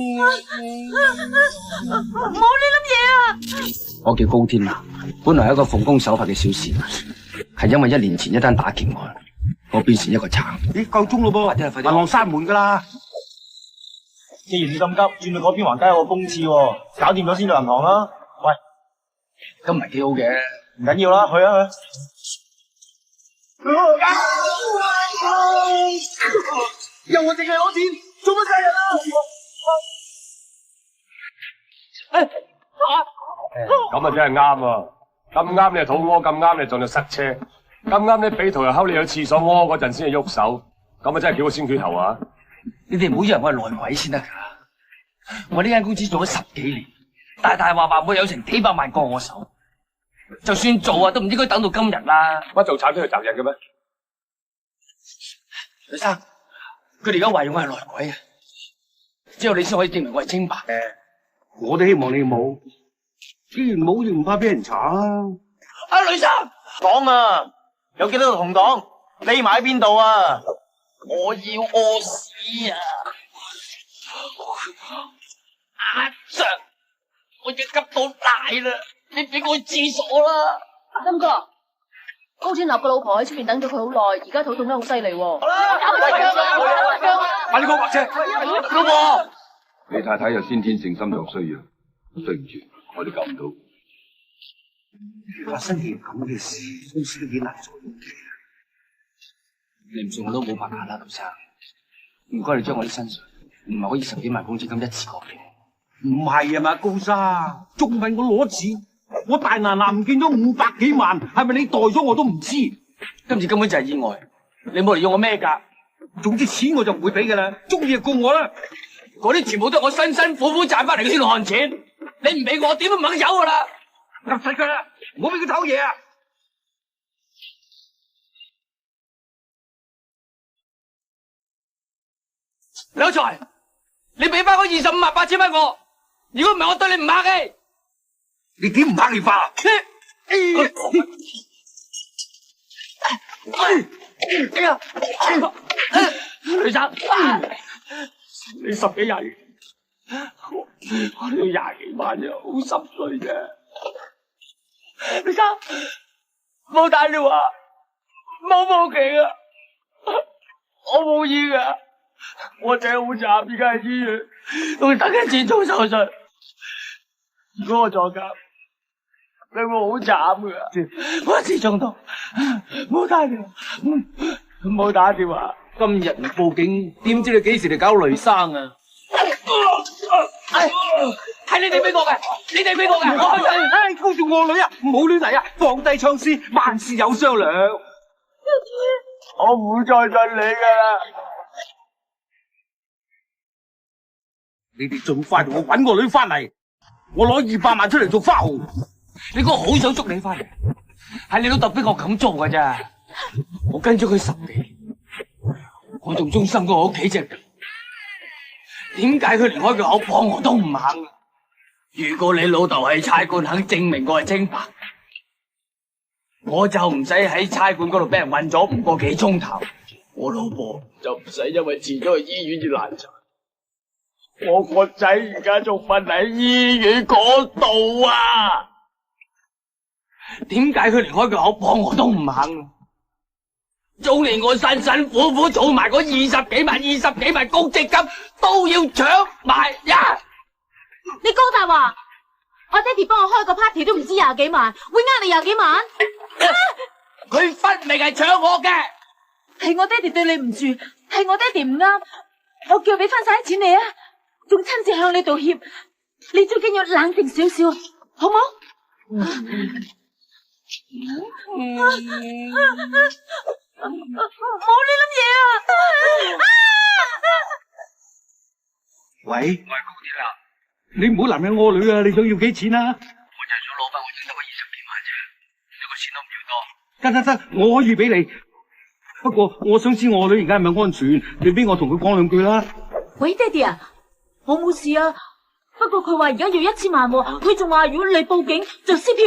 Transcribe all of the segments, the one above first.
冇呢粒嘢啊！我叫高天立，本來係一個奉公守法嘅小市民，係因為1年前一單打劫案，我變成一個賊。咦，夠鐘咯噃，銀行閂門噶啦。既然你咁急，轉去嗰邊橫街有個公廁喎，搞掂咗先到銀行啦。喂，咁唔係幾好嘅。唔緊要啦，去啊去。又我淨係攞錢，做乜殺人啊？咁啊真係啱啊！咁啱你肚屙，咁啱你撞到塞車，咁啱你匪徒又睺你去廁所屙嗰陣先係喐手，咁啊真係幾個先決頭啊！你哋唔好以為我係內鬼先得㗎，我呢間公司做咗10幾年，大話會有成幾百萬過我手，就算做啊都唔應該等到今日啦。乜做賊都要擇日嘅咩？許生，佢哋而家話我係內鬼啊，只有你先可以證明我係清白嘅。我都希望你冇，既然冇就唔怕俾人查啊！阿呂生，講啊，有幾多個同黨匿埋喺邊度啊？我要屙屎啊！阿常，我已經急到大啦，你俾我去廁所啦！金哥，高天立個老婆喺出邊等咗佢好耐，而家肚痛得好犀利喎。快啲過白車，老婆。你太太有先天性心臟衰弱，對唔住，我哋救唔到。發生件咁嘅事，公司都幾難做。你唔信我都冇辦法啦，盧生。唔該你將我啲薪水，唔係可以10幾萬公積金一次過俾我。唔係啊嘛，高生，仲問我攞錢，我大難唔見咗500幾萬，係咪你袋咗我都唔知？今次根本就係意外，你冇嚟要我咩㗎？總之錢我就唔會俾㗎啦，中意就告我啦。嗰啲全部都係我辛辛苦苦賺翻嚟嘅血汗錢，你唔俾我點都唔肯走㗎啦！入實佢啦，唔好俾佢偷嘢啊！梁財，你俾翻嗰25萬8千蚊我，如果唔係我對你唔客氣。你點唔客氣法啊？哎呀，呂生，你10幾廿年，我呢20幾萬啫，好濕碎嘅。呂生，冇打電話，冇報警啊，我冇醫噶，我仔好慘，而家喺醫院，仲等緊錢做手術。如果我坐監，你會好慘噶。我始終都冇打電話，冇打電話。今日唔報警，點知你幾時嚟搞雷生啊？係你哋俾我嘅，你哋俾我嘅，我開槍。唉，高住我女啊，唔好亂嚟啊，放低槍先，萬事有商量。我唔會再信你噶啦。你哋盡快同我搵個女翻嚟，我攞200萬出嚟做花紅。你哥好想捉你翻嚟，係你老豆逼我咁做噶咋？我跟咗佢10幾年，我仲忠心過我屋企隻狗。點解佢連開個口幫我都唔肯？如果你老豆喺差館肯證明我係清白，我就唔使喺差館嗰度俾人韞咗5個幾鐘頭，我老婆就唔使因為遲咗去醫院而難產。我個仔而家仲瞓喺醫院嗰度啊！點解佢連開個口幫我都唔肯？仲連我辛辛苦苦儲埋嗰20幾萬公積金都要搶埋呀！你高大華，我爹哋幫我開個 party 都唔知20幾萬，會呃你20幾萬？佢分明係搶我嘅，係我爹哋對你唔住，係我爹哋唔啱，我叫佢俾翻晒啲錢你啊，仲親自向你道歉，你最緊要冷靜少少，好冇？冇呢粒嘢啊！喂，我係高鐵啊！你唔好男人我女啊！你想要幾錢啊？我就係想攞翻我應得嘅20幾萬啫，一個錢都唔要多。得，我可以俾你。不過我想知我女而家係咪安全，你俾我同佢講2句啦。喂，爹哋啊，我冇事啊，不過佢話而家要1000萬喎，佢仲話如果你報警就撕票。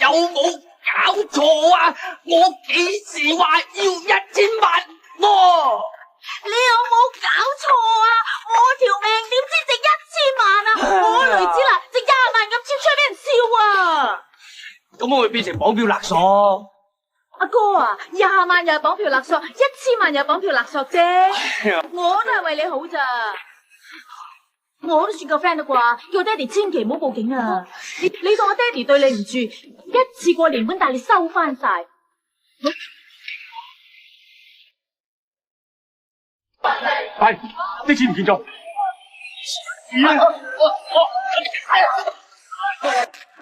有冇搞錯啊？我幾時話要1000萬喎？你有冇搞錯啊？我條命點知值1000咁我會變成綁票勒索。阿哥啊，20萬又係綁票勒索，1000萬又係綁票勒索啫。我都係為你好咋，我都算個 friend 啦啩，叫爹哋千祈唔好報警啊！你當我爹哋對你唔住，一次過連本帶利收翻晒。係啲錢唔見咗。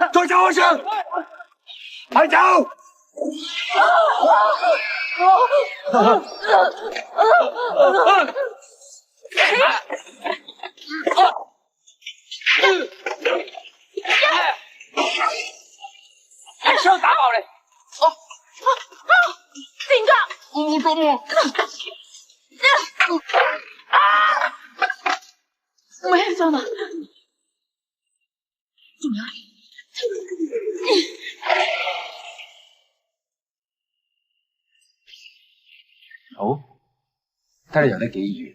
再走開上，快走！一槍打爆你！點解？我冇中喎。我輕傷啦，仲有。好，睇你游得幾遠。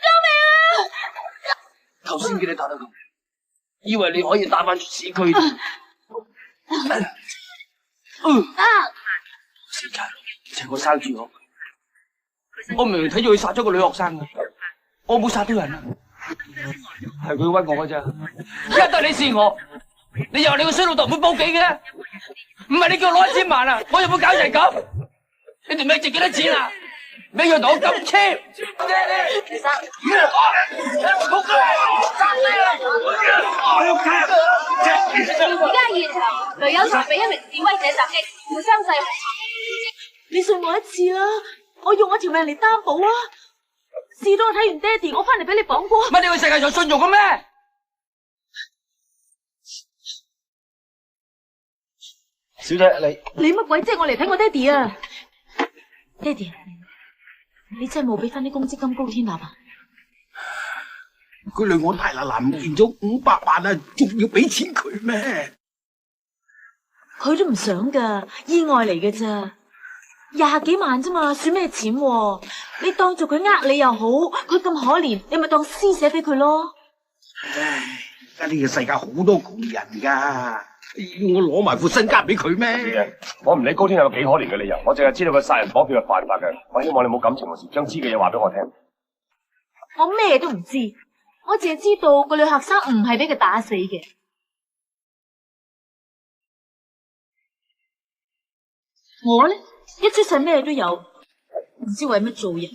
救命啊！頭先見你打到咁，以為你可以打翻出市區添。死賊，請我生住我。我明明睇住佢殺咗個女學生嘅，我冇殺到人啊，係佢屈我嘅咋。而家得你試我，你又話你個衰老豆唔會報警嘅，唔係你叫我攞1000萬啊，我又冇搞成咁。你條命值幾多錢啊？你要同我咁 cheap？ 而家現場雷有才被一名示威者襲擊，負傷勢。你信我一次啦，我用我條命嚟擔保啊！事到我睇完爹哋，我翻嚟俾你綁過。乜你個世界上信用嘅咩？小姐，你乜鬼啫？我嚟睇我爹哋啊！爹哋，你真係冇俾翻啲公積金高天立啊？佢令我大嗱嗱唔見咗500萬啊，仲要俾錢佢咩？佢都唔想噶，意外嚟嘅咋，20幾萬啫嘛，算咩錢啊？你當做佢呃你又好，佢咁可憐，你咪當施捨俾佢咯。唉，而家呢個世界好多窮人噶，要我攞埋副身家俾佢咩？我唔理高天有幾可憐嘅理由，我淨係知道佢殺人綁票係犯法嘅。我希望你冇感情嘅事，將知嘅嘢話俾我聽。我咩都唔知，我淨係知道個女學生唔係俾佢打死嘅。我咧一出世咩都有，唔知為乜做人，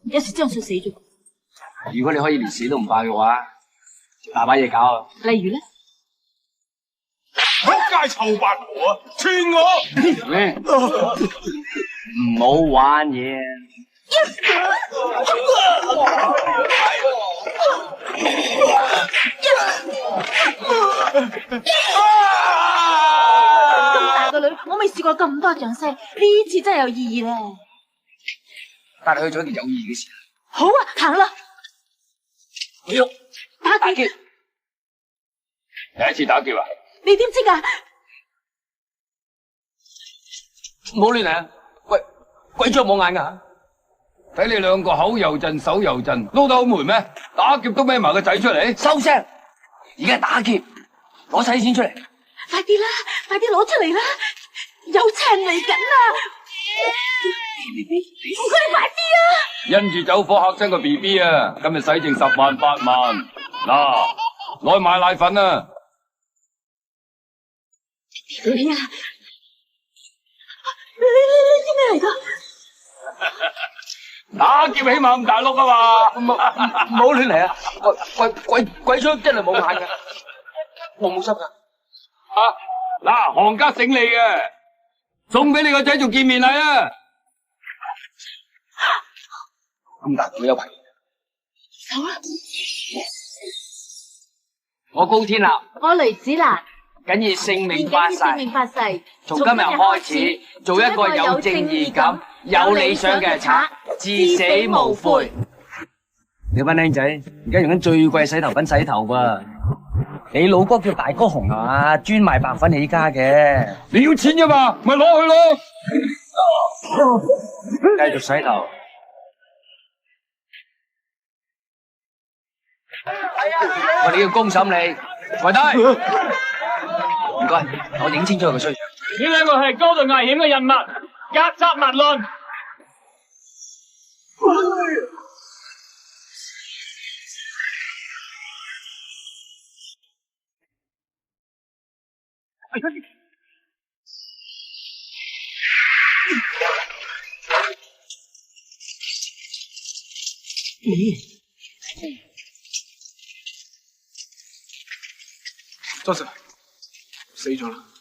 有時真係想死咗。如果你可以連死都唔怕嘅話，大把嘢搞啊！例如咧，仆街臭八婆啊，串我！咩？唔好玩嘢。咁大個女，我未試過咁多掌聲，呢次真係有意義咧。帶你去做一件有意義嘅事。好啊，行啦。哎呦，打劫！第一次打劫啊？你點知㗎？唔好亂嚟啊！喂，鬼咗冇眼㗎？睇你兩個口又震手又震，撈得好霉咩？打劫都孭埋個仔出嚟，收聲！而家打劫，攞晒啲錢出嚟。快啲啦，快啲攞出嚟啦！有賊嚟緊啊！唔該你快啲啊！因住走火嚇親個 BB 啊！今日使剩10萬8萬，嗱，攞去買奶粉啊！你啊，你啲咩嚟㗎？打劫起碼咁大碌啊嘛！唔好亂嚟啊！鬼叔真係冇眼㗎，我冇心㗎。嗱，行家醒你嘅，送俾你個仔做見面禮啊！咁大個優惠，走啦！我高天立，我雷子蘭，謹以性命發誓，從今日開始，做一個有正義感、有理想嘅賊，至死無悔。你班僆仔而家用緊最貴洗頭粉洗頭噃，你老哥叫大哥雄啊，專賣白粉起家嘅。你要錢啫嘛，咪攞去咯。繼續洗頭。我哋要公審你，跪低。該，我影清楚佢個需要。呢兩個係高度危險嘅人物，格殺勿論。多謝，死咗啦。